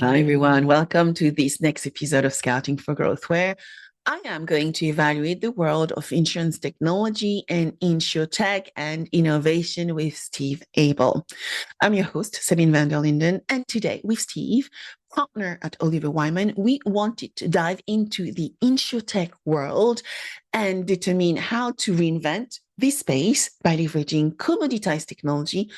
Hi, everyone. Welcome to this next episode of Scouting for Growth, where I am going to evaluate the world of insurance technology and InsurTech and innovation with Steve Abel. I'm your host, Sabine VdL, and today with Steve, partner at Oliver Wyman, we wanted to dive into the InsurTech world and determine how to reinvent this space by leveraging commoditized technology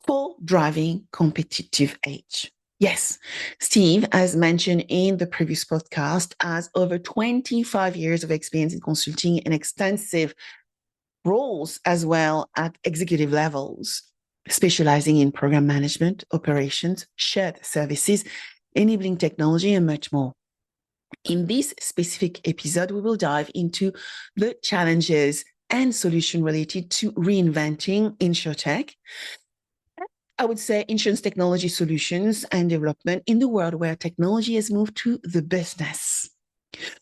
for driving competitive edge. Yes, Steve, as mentioned in the previous podcast, has over 25 years of experience in consulting and extensive roles as well at executive levels, specializing in program management, operations, shared services, enabling technology, and much more. In this specific episode, we will dive into the challenges and solutions related to reinventing InsurTech. I would say insurance technology solutions and development in the world where technology has moved to the business.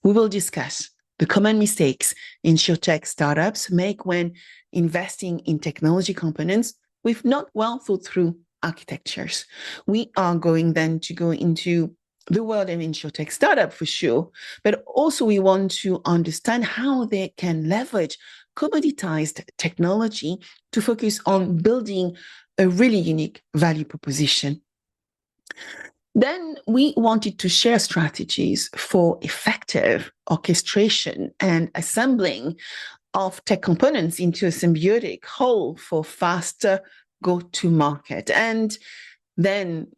We will discuss the common mistakes InsurTech startups make when investing in technology components with not well thought through architectures. We are going then to go into the world of InsurTech startup for sure, but also we want to understand how they can leverage commoditized technology to focus on building a really unique value proposition. Then we wanted to share strategies for effective orchestration and assembling of tech components into a symbiotic whole for faster go-to-market. And then,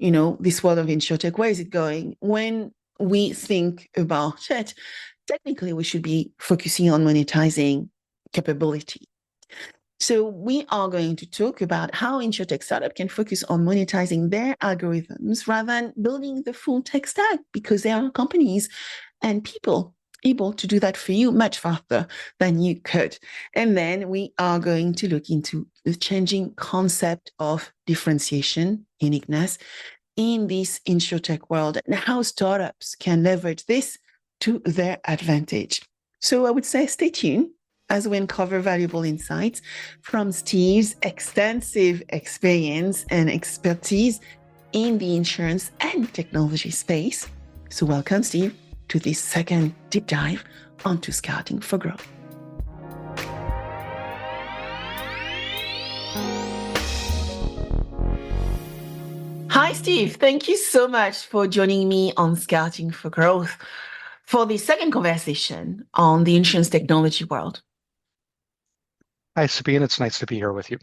this world of InsurTech, where is it going? When we think about it, technically we should be focusing on monetizing capability. So we are going to talk about how InsurTech startup can focus on monetizing their algorithms rather than building the full tech stack, because there are companies and people able to do that for you much faster than you could. And then we are going to look into the changing concept of differentiation, uniqueness in this InsurTech world and how startups can leverage this to their advantage. So I would say stay tuned as we uncover valuable insights from Steve's extensive experience and expertise in the insurance and technology space. So welcome, Steve, to this second deep dive onto Scouting for Growth. Hi, Steve. Thank you so much for joining me on Scouting for Growth for the second conversation on the insurance technology world. Hi, Sabine. It's nice to be here with you.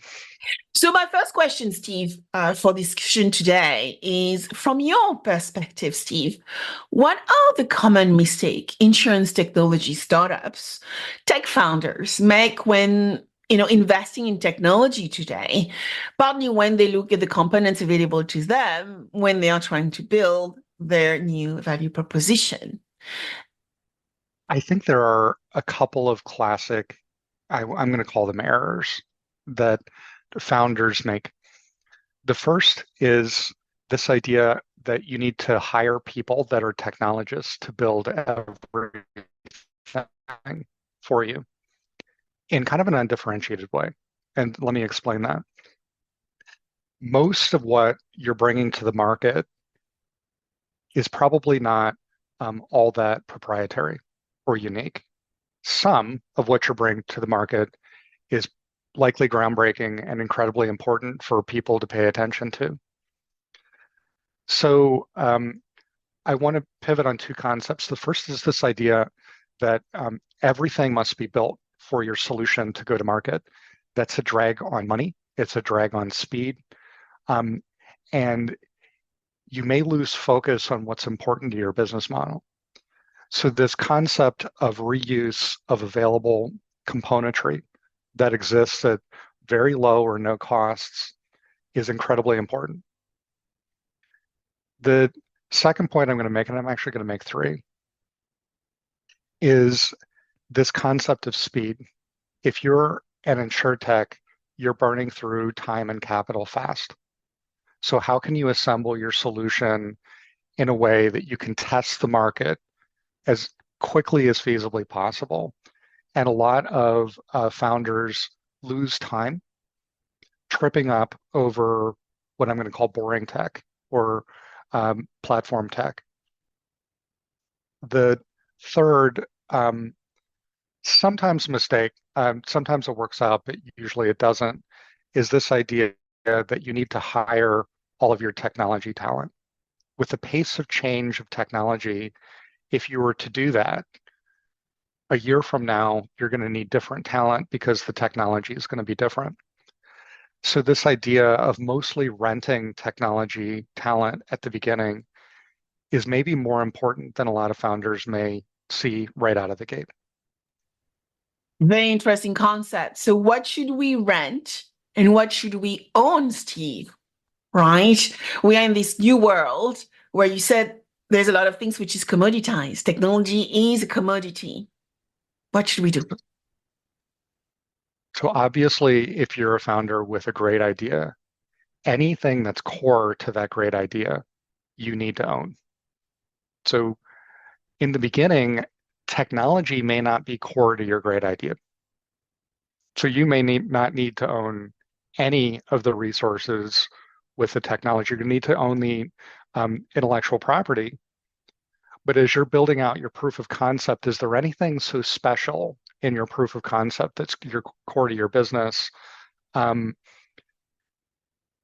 So my first question, Steve, for discussion today is, from your perspective, Steve, what are the common mistakes insurance technology startups, tech founders make when investing in technology today, partly when they look at the components available to them when they are trying to build their new value proposition? I think there are a couple of classic, I'm going to call them errors, that founders make. The first is this idea that you need to hire people that are technologists to build everything for you in kind of an undifferentiated way. And let me explain that. Most of what you're bringing to the market is probably not all that proprietary or unique. Some of what you're bringing to the market is likely groundbreaking and incredibly important for people to pay attention to. So I want to pivot on two concepts. The first is this idea that everything must be built for your solution to go to market. That's a drag on money. It's a drag on speed. And you may lose focus on what's important to your business model. So this concept of reuse of available componentry that exists at very low or no costs is incredibly important. The second point I'm going to make, and I'm actually going to make three, is this concept of speed. If you're an InsurTech, you're burning through time and capital fast. So how can you assemble your solution in a way that you can test the market as quickly as feasibly possible? And a lot of founders lose time tripping up over what I'm going to call boring tech or platform tech. The third, sometimes mistake, sometimes it works out, but usually it doesn't, is this idea that you need to hire all of your technology talent. With the pace of change of technology, if you were to do that, a year from now, you're going to need different talent because the technology is going to be different. So this idea of mostly renting technology talent at the beginning is maybe more important than a lot of founders may see right out of the gate. Very interesting concept. So what should we rent and what should we own, Steve? Right? We are in this new world where you said there's a lot of things which is commoditized. Technology is a commodity. What should we do? So obviously, if you're a founder with a great idea, anything that's core to that great idea, you need to own. So in the beginning, technology may not be core to your great idea. So you may not need to own any of the resources with the technology. You need to own the intellectual property. But as you're building out your proof of concept, is there anything so special in your proof of concept that's your core to your business? And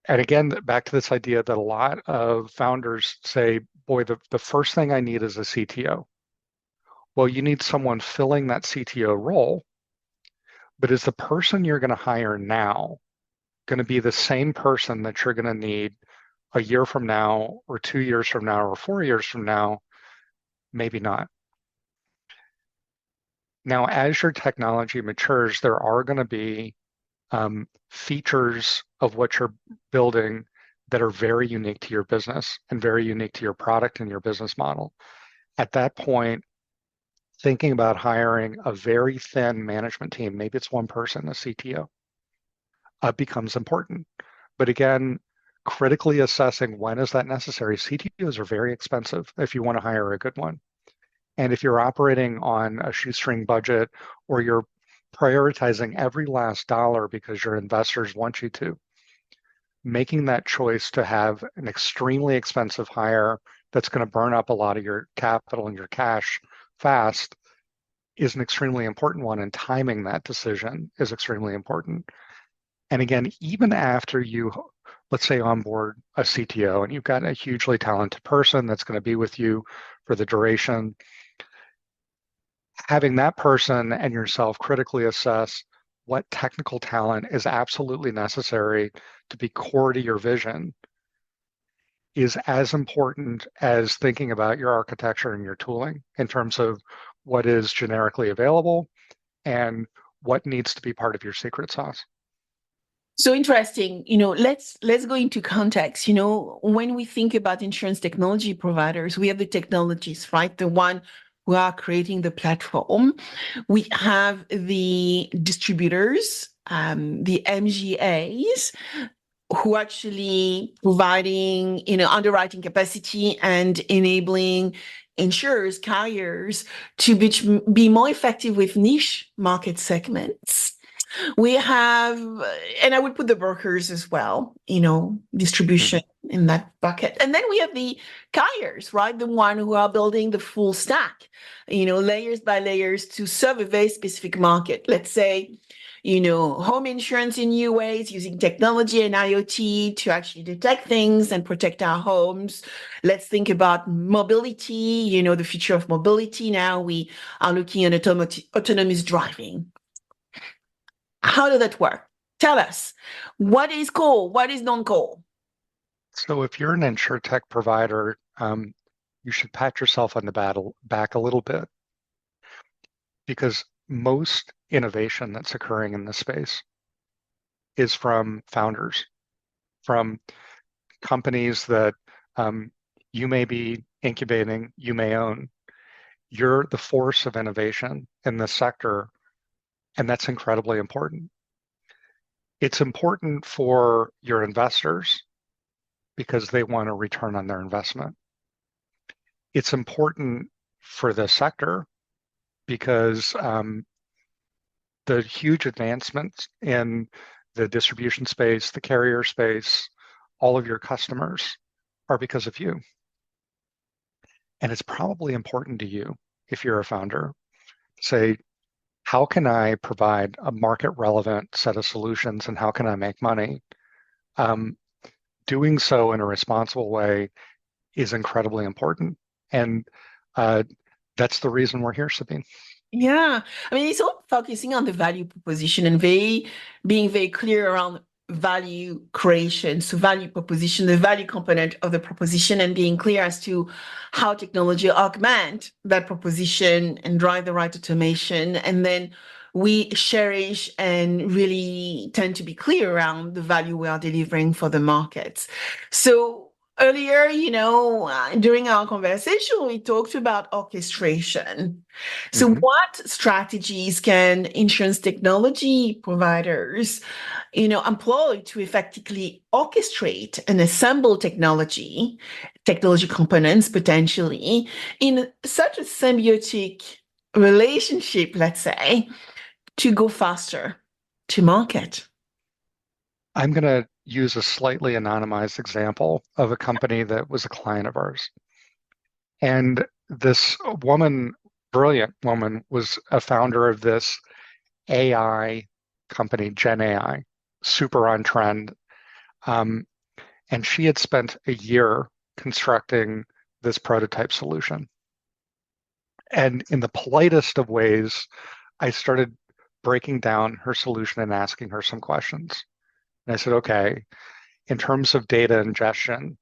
again, back to this idea that a lot of founders say, boy, the first thing I need is a CTO. Well, you need someone filling that CTO role, but is the person you're going to hire now going to be the same person that you're going to need a year from now, or 2 years from now, or 4 years from now? Maybe not. Now, as your technology matures, there are going to be features of what you're building that are very unique to your business and very unique to your product and your business model. At that point, thinking about hiring a very thin management team, maybe it's one person, a CTO, becomes important. But again, critically assessing when is that necessary. CTOs are very expensive if you want to hire a good one. And if you're operating on a shoestring budget, or you're prioritizing every last dollar because your investors want you to, making that choice to have an extremely expensive hire that's going to burn up a lot of your capital and your cash fast is an extremely important one, and timing that decision is extremely important. And again, even after you, let's say, onboard a CTO and you've got a hugely talented person that's going to be with you for the duration, having that person and yourself critically assess what technical talent is absolutely necessary to be core to your vision is as important as thinking about your architecture and your tooling in terms of what is generically available and what needs to be part of your secret sauce. So interesting. Let's go into context. When we think about insurance technology providers, we have the technologists, right? The one who are creating the platform. We have the distributors, the MGAs, who actually providing, underwriting capacity and enabling insurers, carriers to be more effective with niche market segments. We have, and I would put the brokers as well, distribution in that bucket. And then we have the carriers, right? The one who are building the full stack, layers by layers to serve a very specific market. Let's say, home insurance in new ways, using technology and IoT to actually detect things and protect our homes. Let's think about mobility, the future of mobility. Now we are looking at autonomous driving. How does that work? Tell us, what is core? What is non-core? So if you're an InsurTech provider, you should pat yourself on the back a little bit, because most innovation that's occurring in this space is from founders, from companies that you may be incubating, you may own. You're the force of innovation in this sector, and that's incredibly important. It's important for your investors because they want a return on their investment. It's important for the sector because the huge advancements in the distribution space, the carrier space, all of your customers are because of you. And it's probably important to you if you're a founder to say, how can I provide a market relevant set of solutions and how can I make money? Um, Doing so in a responsible way is incredibly important. And uh, that's the reason we're here, Sabine. Yeah. I mean, it's all focusing on the value proposition and being very clear around value creation. So value proposition, the value component of the proposition, and being clear as to how technology augment that proposition and drive the right automation. And then we cherish and really tend to be clear around the value we are delivering for the markets. So earlier, during our conversation, we talked about orchestration. So, Mhm. what strategies can insurance technology providers, employ to effectively orchestrate and assemble technology components potentially in such a symbiotic relationship, let's say, to go faster to market? I'm going to use a slightly anonymized example of a company that was a client of ours. And this woman, brilliant woman, was a founder of this AI company, Gen AI, super on trend. Um, and she had spent a year constructing this prototype solution. And in the politest of ways, I started breaking down her solution and asking her some questions. And I said, okay, in terms of data ingestion,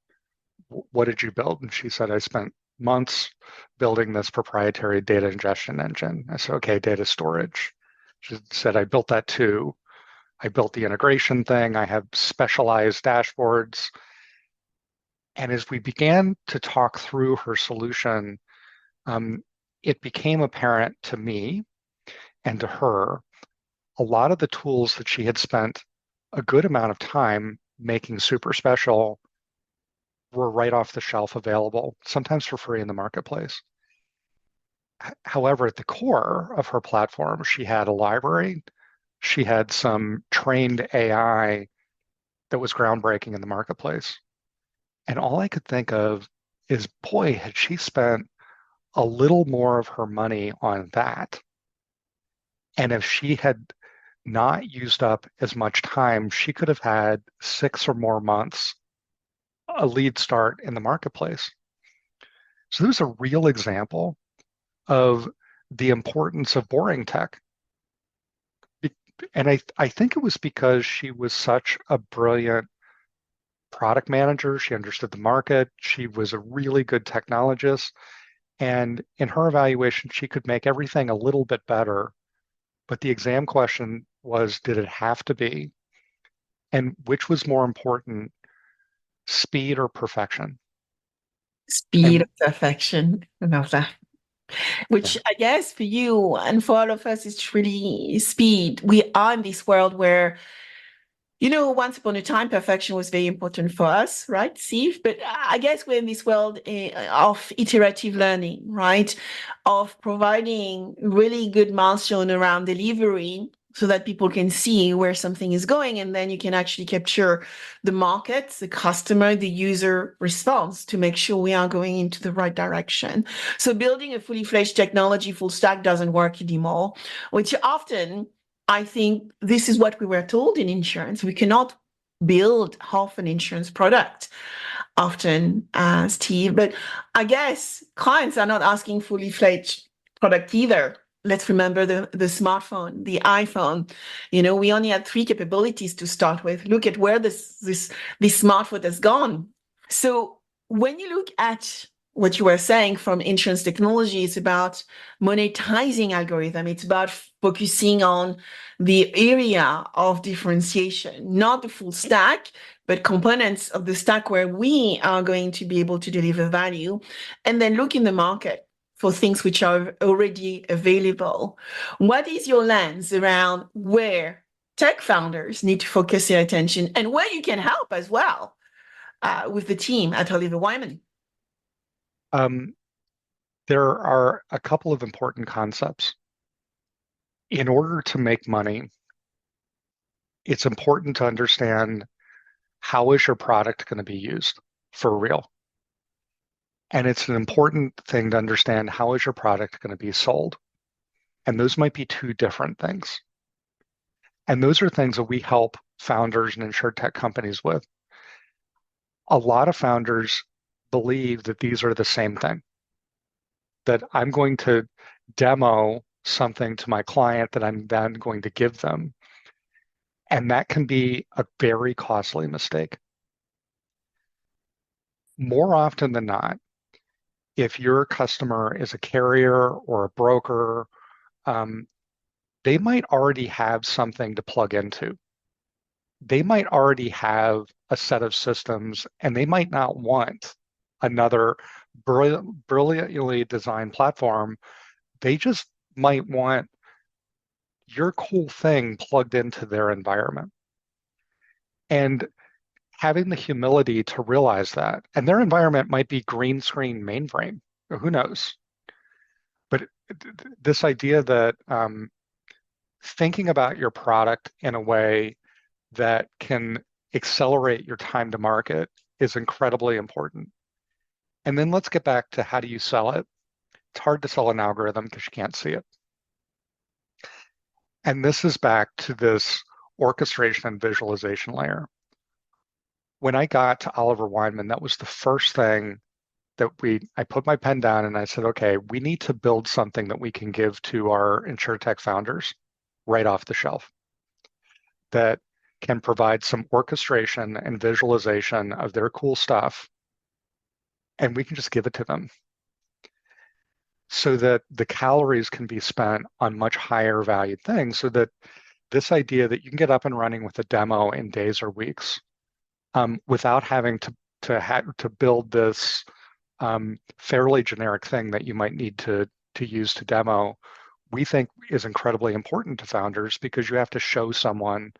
what did you build? And she said, I spent months building this proprietary data ingestion engine. I said, okay, data storage. She said, I built that too. I built the integration thing. I have specialized dashboards. And as we began to talk through her solution, um, it became apparent to me and to her a lot of the tools that she had spent a good amount of time making super special were right off the shelf available, sometimes for free in the marketplace. However, at the core of her platform, she had a library, she had some trained AI that was groundbreaking in the marketplace. And all I could think of is, boy, had she spent a little more of her money on that. And if she had not used up as much time, she could have had 6 or more months a lead start in the marketplace. So there's a real example of the importance of boring tech. And I think it was because she was such a brilliant product manager. She understood the market. She was a really good technologist. And in her evaluation, she could make everything a little bit better. But the exam question was, did it have to be? And which was more important, speed or perfection? Speed And of perfection. I love that. Which yeah, I guess for you and for all of us, it's really speed. We are in this world where, once upon a time, perfection was very important for us, right, Steve? But I guess we're in this world of iterative learning, right? Of providing really good milestone around delivery so that people can see where something is going. And then you can actually capture the market, the customer, the user response to make sure we are going into the right direction. So building a fully fledged technology full stack doesn't work anymore, which often I think this is what we were told in insurance. We cannot build half an insurance product often, Steve. But I guess clients are not asking fully fledged product either. Let's remember the smartphone, the iPhone. We only had three capabilities to start with. Look at where this smartphone has gone. So when you look at what you were saying from insurance technology, it's about monetizing algorithm. It's about focusing on the area of differentiation, not the full stack, but components of the stack where we are going to be able to deliver value, and then look in the market for things which are already available. What is your lens around where tech founders need to focus their attention and where you can help as well with the team at Oliver Wyman? um, there are a couple of important concepts. In order to make money, it's important to understand how is your product going to be used for real. And it's an important thing to understand, how is your product going to be sold? And those might be two different things. And those are things that we help founders and InsurTech companies with. A lot of founders believe that these are the same thing, that I'm going to demo something to my client that I'm then going to give them. And that can be a very costly mistake. More often than not, if your customer is a carrier or a broker, um, they might already have something to plug into. They might already have a set of systems, and they might not want another brilliantly designed platform. They just might want your cool thing plugged into their environment. And having the humility to realize that, and their environment might be green screen mainframe, or who knows? But this idea that thinking about your product in a way that can accelerate your time to market is incredibly important. And then let's get back to, how do you sell it? It's hard to sell an algorithm because you can't see it. And this is back to this orchestration and visualization layer. When I got to Oliver Wyman, that was the first thing that I put my pen down and I said, okay, we need to build something that we can give to our InsurTech founders right off the shelf that can provide some orchestration and visualization of their cool stuff, and we can just give it to them so that the calories can be spent on much higher valued things, so that this idea that you can get up and running with a demo in days or weeks, without having to build this fairly generic thing that you might need to use to demo, we think is incredibly important to founders, because you have to show someone,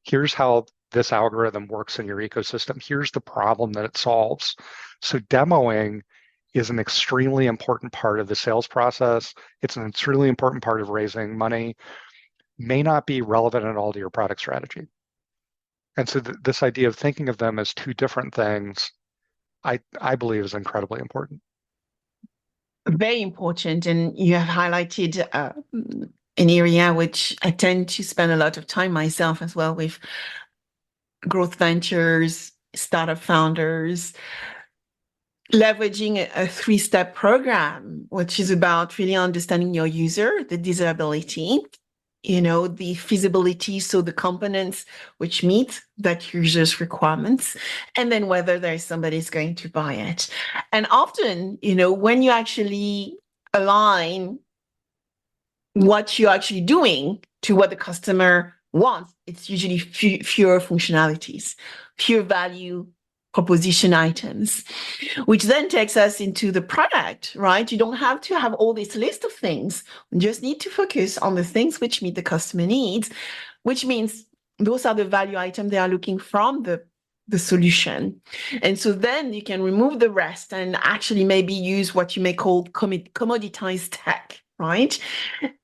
here's how this algorithm works in your ecosystem. Here's the problem that it solves. So demoing is an extremely important part of the sales process. It's an extremely important part of raising money. May not be relevant at all to your product strategy. And so this idea of thinking of them as two different things, I believe is incredibly important. Very important. And you have highlighted an area which I tend to spend a lot of time myself as well with growth ventures, startup founders, leveraging a three-step program, which is about really understanding your user, the desirability, the feasibility, so the components which meet that user's requirements, and then whether there's somebody who's going to buy it. And often, when you actually align what you're actually doing to what the customer wants, it's usually fewer functionalities, fewer value proposition items, which then takes us into the product, right? You don't have to have all this list of things. You just need to focus on the things which meet the customer needs, which means those are the value items they are looking from the solution. And so then you can remove the rest and actually maybe use what you may call commoditized tech, right?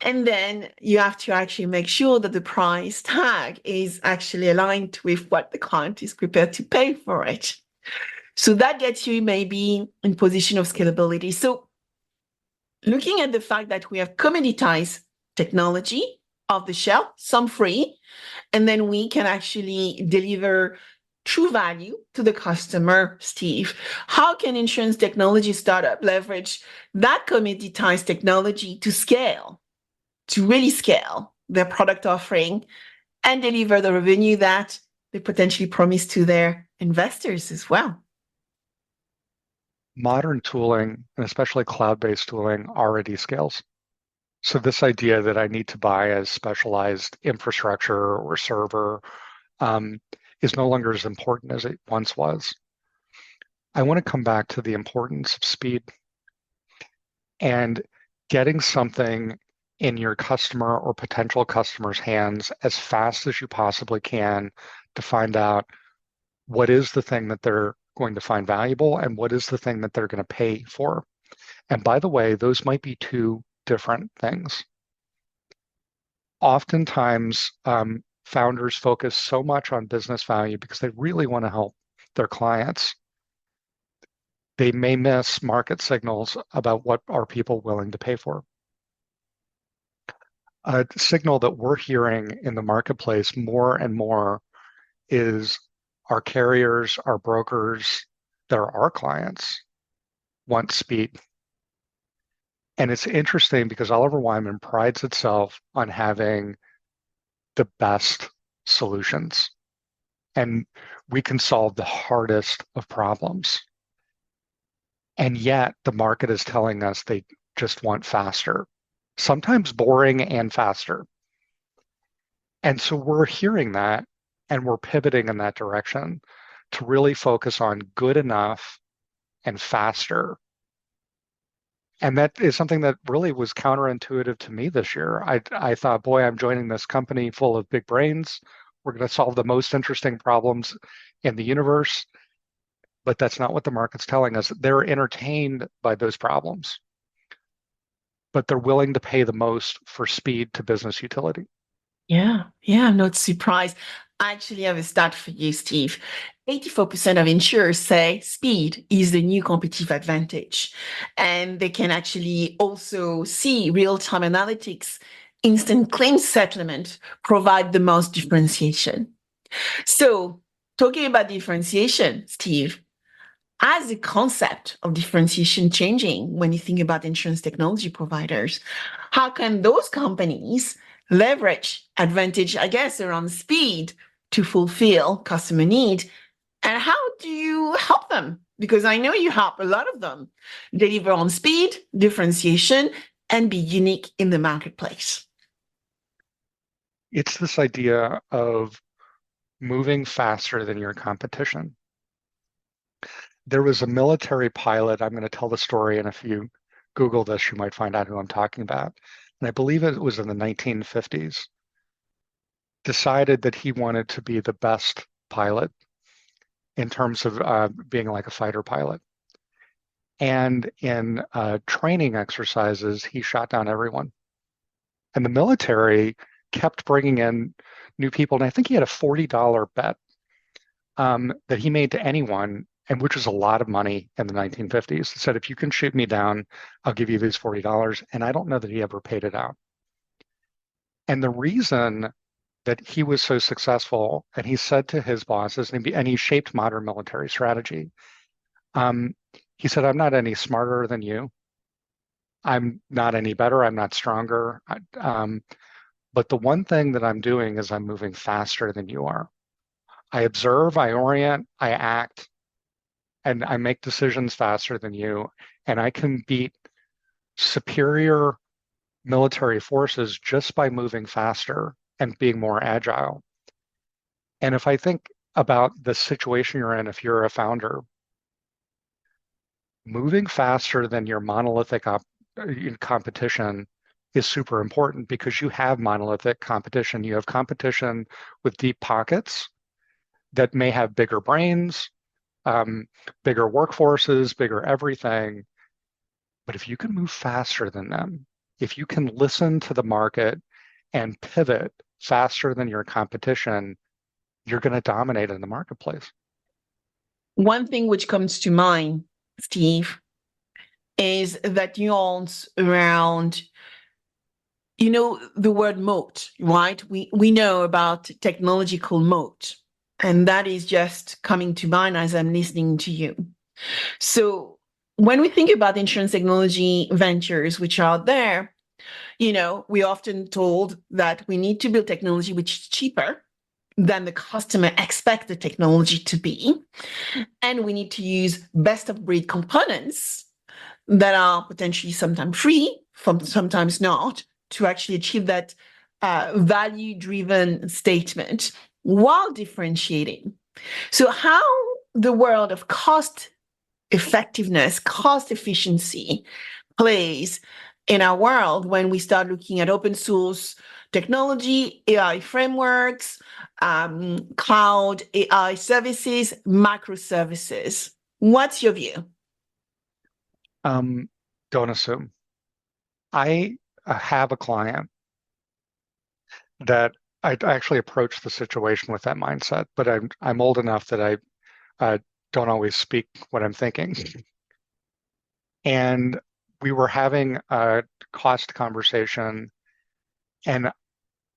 And then you have to actually make sure that the price tag is actually aligned with what the client is prepared to pay for it. So that gets you maybe in position of scalability. So looking at the fact that we have commoditized technology off the shelf, some free, and then we can actually deliver true value to the customer, Steve. How can insurance technology startup leverage that commoditized technology to scale, to really scale their product offering and deliver the revenue that they potentially promise to their investors as well? Modern tooling, and especially cloud-based tooling, already scales. So this idea that I need to buy a specialized infrastructure or server is no longer as important as it once was. I want to come back to the importance of speed and getting something in your customer or potential customer's hands as fast as you possibly can to find out what is the thing that they're going to find valuable and what is the thing that they're going to pay for. And by the way, those might be two different things. Oftentimes, founders focus so much on business value because they really want to help their clients. they may miss market signals about what are people willing to pay for. A signal that we're hearing in the marketplace more and more is our carriers, our brokers, that are our clients want speed. And it's interesting because Oliver Wyman prides itself on having the best solutions. And we can solve the hardest of problems. And yet the market is telling us they just want faster, sometimes boring and faster. And so we're hearing that and we're pivoting in that direction to really focus on good enough and faster. And that is something that really was counterintuitive to me this year. I thought, boy, I'm joining this company full of big brains. We're going to solve the most interesting problems in the universe. But that's not what the market's telling us. They're entertained by those problems, but they're willing to pay the most for speed to business utility. Yeah, I'm not surprised. I actually have a stat for you, Steve. 84% of insurers say speed is the new competitive advantage. And they can actually also see real-time analytics, instant claim settlement provide the most differentiation. So, talking about differentiation, Steve, as the concept of differentiation changing when you think about insurance technology providers, how can those companies leverage advantage, I guess, around speed to fulfill customer need? And how do you help them? Because I know you help a lot of them deliver on speed, differentiation, and be unique in the marketplace. It's this idea of moving faster than your competition. There was a military pilot. I'm going to tell the story, and if you Google this, you might find out who I'm talking about. And I believe it was in the 1950s, decided that he wanted to be the best pilot in terms of being like a fighter pilot. And in training exercises, he shot down everyone. And the military kept bringing in new people. And I think he had a $40 bet that he made to anyone, and which was a lot of money in the 1950s. He said, if you can shoot me down, I'll give you these $40. And I don't know that he ever paid it out. And the reason that he was so successful, and he said to his bosses, and he shaped modern military strategy. He said, I'm not any smarter than you. I'm not any better. I'm not stronger. But the one thing that I'm doing is I'm moving faster than you are. I observe, I orient, I act, and I make decisions faster than you. And I can beat superior military forces just by moving faster and being more agile. And if I think about the situation you're in, if you're a founder, moving faster than your monolithic competition is super important because you have monolithic competition. You have competition with deep pockets that may have bigger brains, bigger workforces, bigger everything. But if you can move faster than them, if you can listen to the market and pivot faster than your competition, you're going to dominate in the marketplace. One thing which comes to mind, Steve, is that nuance around, the word moat, right? We know about technological moat, and that is just coming to mind as I'm listening to you. So when we think about insurance technology ventures which are there, we're often told that we need to build technology which is cheaper than the customer expects the technology to be. And we need to use best of breed components that are potentially sometimes free, sometimes not, to actually achieve that value-driven statement while differentiating. So how the world of cost effectiveness, cost efficiency plays in our world when we start looking at open source technology, AI frameworks, cloud AI services, microservices. What's your view? Don't assume. I have a client that I actually approach the situation with that mindset, but I'm old enough that I don't always speak what I'm thinking. And we were having a cost conversation, and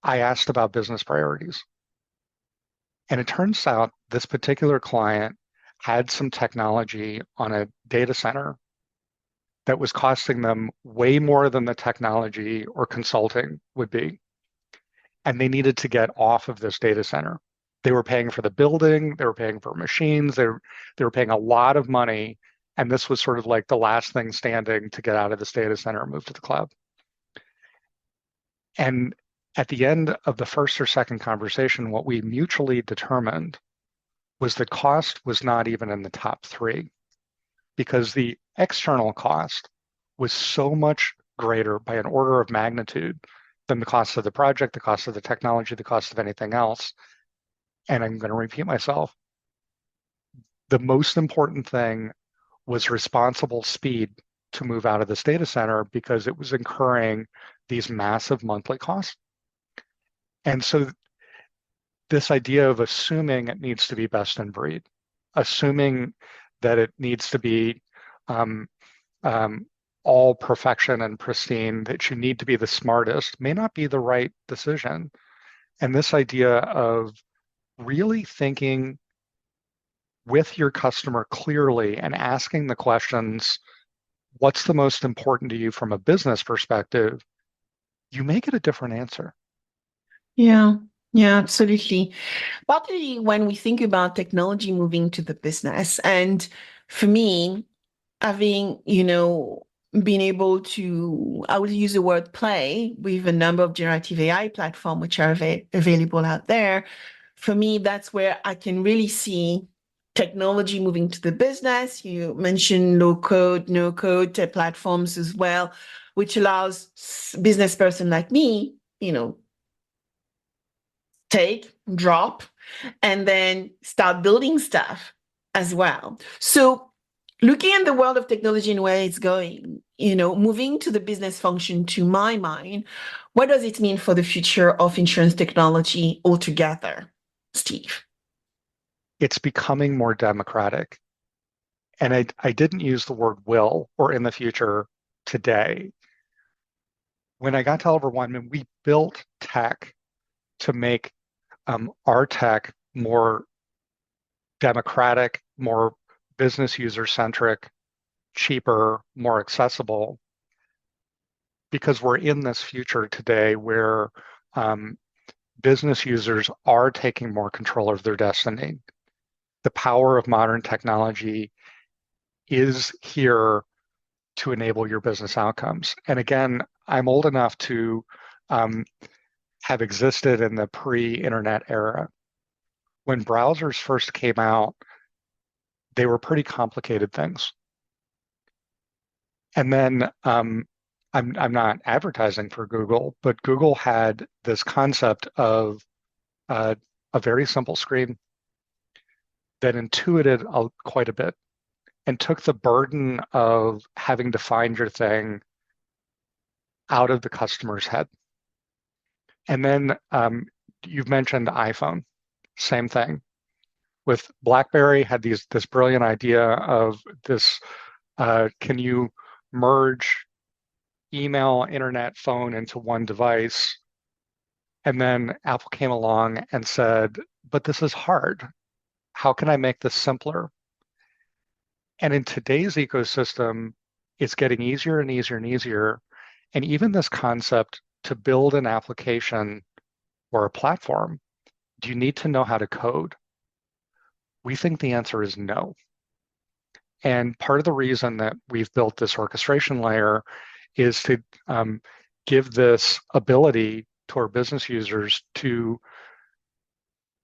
I asked about business priorities. And it turns out this particular client had some technology on a data center that was costing them way more than the technology or consulting would be. And they needed to get off of this data center. They were paying for the building, they were paying for machines, they were paying a lot of money. And this was sort of like the last thing standing to get out of this data center and move to the cloud. And at the end of the first or second conversation, what we mutually determined was the cost was not even in the top three because the external cost was so much greater by an order of magnitude than the cost of the project, the cost of the technology, the cost of anything else. And I'm going to repeat myself. The most important thing was responsible speed to move out of this data center because it was incurring these massive monthly costs. And so this idea of assuming it needs to be best in breed, assuming that it needs to be um, all perfection and pristine, that you need to be the smartest, may not be the right decision. And this idea of really thinking with your customer clearly and asking the questions, what's the most important to you from a business perspective, you may get a different answer. Yeah, yeah, absolutely. Partly when we think about technology moving to the business, and for me, having, been able to, I would use the word play with a number of generative AI platforms which are available out there. For me, that's where I can really see technology moving to the business. You mentioned low code, no code tech platforms as well, which allows business person like me, take, drop, and then start building stuff as well. So looking at the world of technology and where it's going, moving to the business function, to my mind, what does it mean for the future of insurance technology altogether, Steve? It's becoming more democratic. And I didn't use the word will or in the future today. When I got to Oliver Wyman, we built tech to make our tech more democratic, more business user centric, cheaper, more accessible, because we're in this future today where um, business users are taking more control of their destiny. The power of modern technology is here to enable your business outcomes. And again, I'm old enough to um, have existed in the pre-internet era. When browsers first came out, they were pretty complicated things. And then I'm not advertising for Google, but Google had this concept of uh, a very simple screen that intuited quite a bit and took the burden of having to find your thing out of the customer's head. And then you've mentioned iPhone, same thing. With BlackBerry had this brilliant idea of this, can you merge email, internet, phone into one device? And then Apple came along and said, but this is hard. How can I make this simpler? And in today's ecosystem, it's getting easier and easier and easier. And even this concept to build an application or a platform, do you need to know how to code? We think the answer is no. And part of the reason that we've built this orchestration layer is to give this ability to our business users to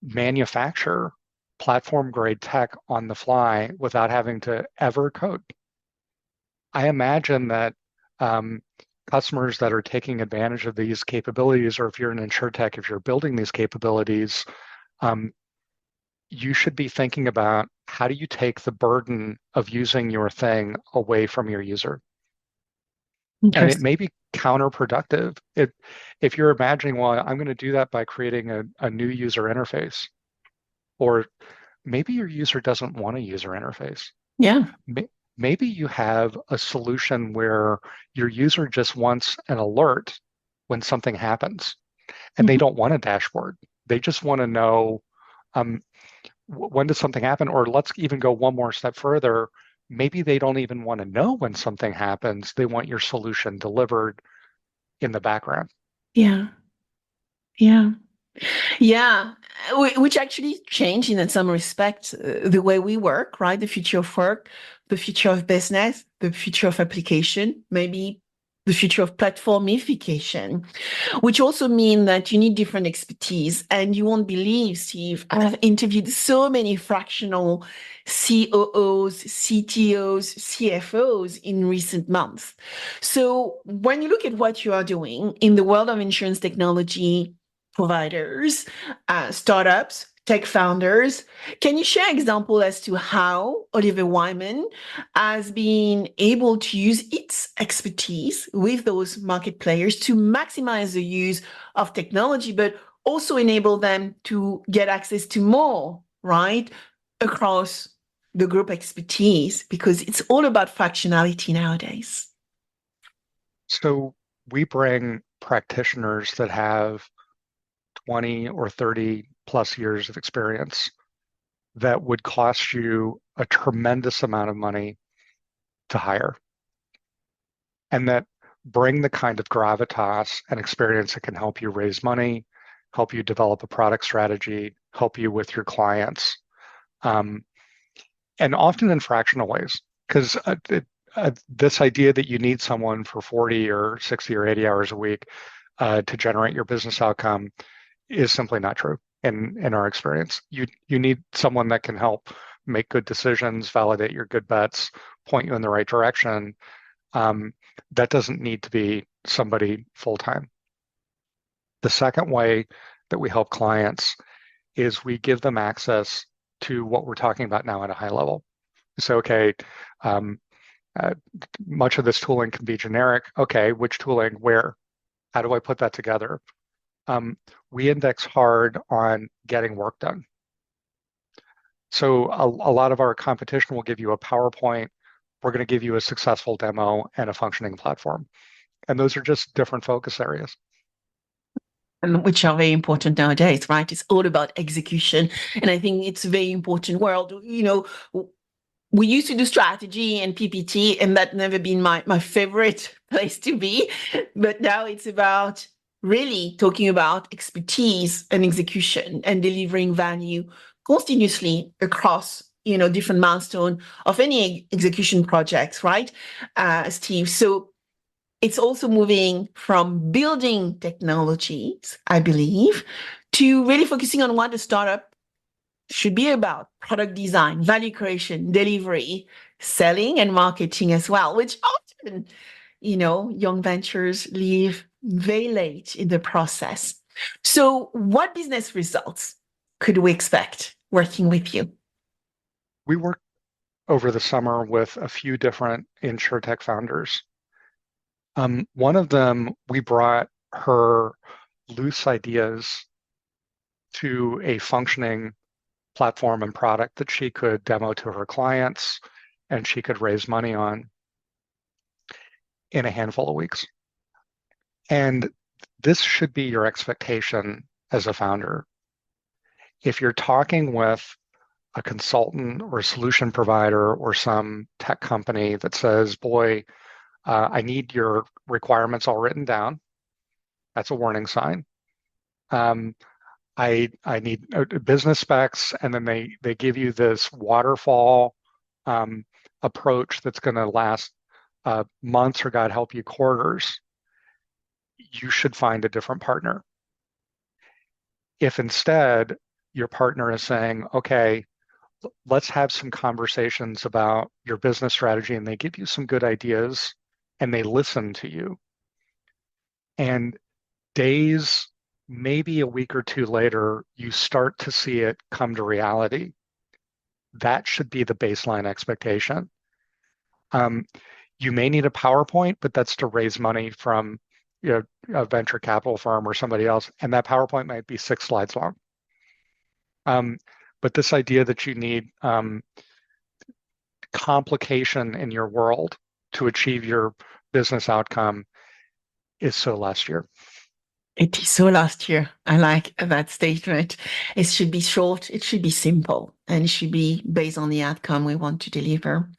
manufacture platform grade tech on the fly without having to ever code. I imagine that customers that are taking advantage of these capabilities, or if you're an InsurTech, if you're building these capabilities, you should be thinking about how do you take the burden of using your thing away from your user? And it Interesting. may be counterproductive. If you're imagining, well, I'm going to do that by creating a new user interface, or maybe your user doesn't want a user interface. Yeah. maybe you have a solution where your user just wants an alert when something happens, and they Mhm. don't want a dashboard. They just want to know um, when does something happen, or let's even go one more step further. Maybe they don't even want to know when something happens. They want your solution delivered in the background. Yeah. Yeah. Yeah, which actually changed in some respect the way we work, right? The future of work, the future of business, the future of application, maybe the future of platformification, which also mean that you need different expertise. And you won't believe, Steve, I've interviewed so many fractional COOs, CTOs, CFOs in recent months. So when you look at what you are doing in the world of insurance technology, providers, startups, tech founders. Can you share example as to how Oliver Wyman has been able to use its expertise with those market players to maximize the use of technology, but also enable them to get access to more, right, across the group expertise, because it's all about functionality nowadays. So we bring practitioners that have 20 or 30 plus years of experience that would cost you a tremendous amount of money to hire, and that bring the kind of gravitas and experience that can help you raise money, help you develop a product strategy, help you with your clients, um, and often in fractional ways. Because this idea that you need someone for 40 or 60 or 80 hours a week to generate your business outcome is simply not true in our experience. You need someone that can help make good decisions, validate your good bets, point you in the right direction. Um, that doesn't need to be somebody full time. The second way that we help clients is we give them access to what we're talking about now at a high level. So, okay, um, uh, much of this tooling can be generic. Okay, which tooling, where? How do I put that together? Um, we index hard on getting work done. So a lot of our competition will give you a PowerPoint. We're going to give you a successful demo and a functioning platform. And those are just different focus areas. And which are very important nowadays, right? It's all about execution. And I think it's a very important world. We used to do strategy and PPT, and that never been my favorite place to be. But now it's about really talking about expertise and execution and delivering value continuously across different milestone of any execution projects, right, Steve? So it's also moving from building technologies, I believe, to really focusing on what a startup should be about: product design, value creation, delivery, selling, and marketing as well, which often, young ventures leave very late in the process. So, what business results could we expect working with you? We worked over the summer with a few different InsurTech founders. One of them, we brought her loose ideas to a functioning platform and product that she could demo to her clients and she could raise money on in a handful of weeks. And this should be your expectation as a founder. If you're talking with a consultant or a solution provider or some tech company that says, boy, I need your requirements all written down, that's a warning sign. I need business specs, and then they give you this waterfall um, approach that's going to last months or God help you quarters. You should find a different partner. If instead your partner is saying, okay, let's have some conversations about your business strategy, and they give you some good ideas and they listen to you, and days, maybe a week or two later, you start to see it come to reality. That should be the baseline expectation. Um, you may need a PowerPoint, but that's to raise money from a venture capital firm or somebody else, and that PowerPoint might be 6 slides long. But this idea that you need complication in your world to achieve your business outcome is so last year. It is so last year. I like that statement. It should be short, it should be simple, and it should be based on the outcome we want to deliver.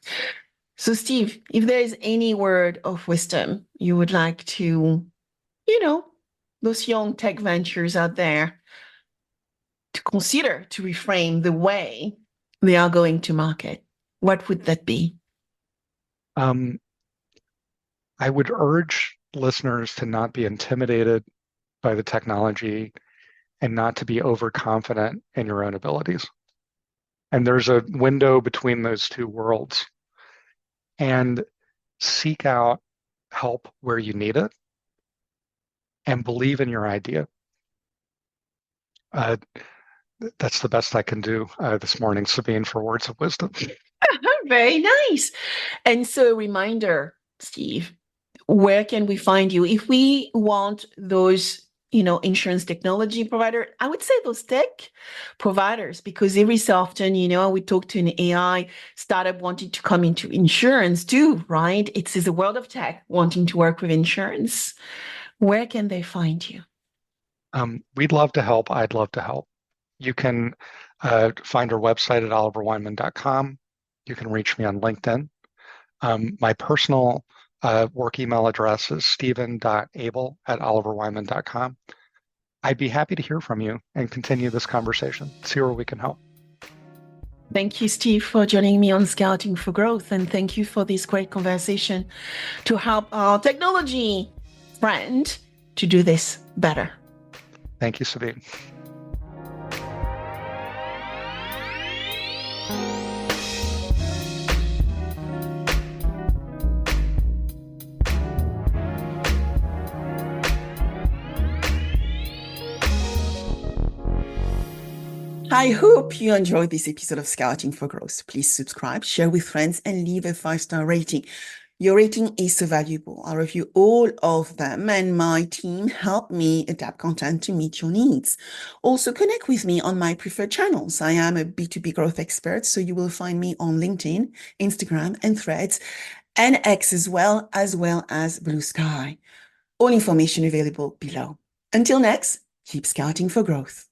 So, Steve, if there is any word of wisdom you would like to, those young tech ventures out there to consider to reframe the way they are going to market, what would that be? I would urge listeners to not be intimidated by the technology and not to be overconfident in your own abilities. And there's a window between those two worlds. And seek out help where you need it and believe in your idea. That's the best I can do this morning, Sabine, for words of wisdom. Very nice. And so, a reminder, Steve, where can we find you? If we want those, insurance technology provider, I would say those tech providers, because every so often, we talk to an AI startup wanting to come into insurance too, right? It's the world of tech wanting to work with insurance. Where can they find you? We'd love to help. I'd love to help. You can find our website at oliverwyman.com. You can reach me on LinkedIn. My personal work email address is steven.abel@oliverwyman.com. I'd be happy to hear from you and continue this conversation, see where we can help. Thank you, Steve, for joining me on Scouting for Growth. And thank you for this great conversation to help our technology friend to do this better. Thank you, Sabine. I hope you enjoyed this episode of Scouting for Growth. Please subscribe, share with friends, and leave a 5-star rating. Your rating is so valuable. I review all of them, and my team help me adapt content to meet your needs. Also, connect with me on my preferred channels. I am a B2B growth expert, so you will find me on LinkedIn, Instagram, and Threads, and X as well as Blue Sky. All information available below. Until next, keep scouting for growth.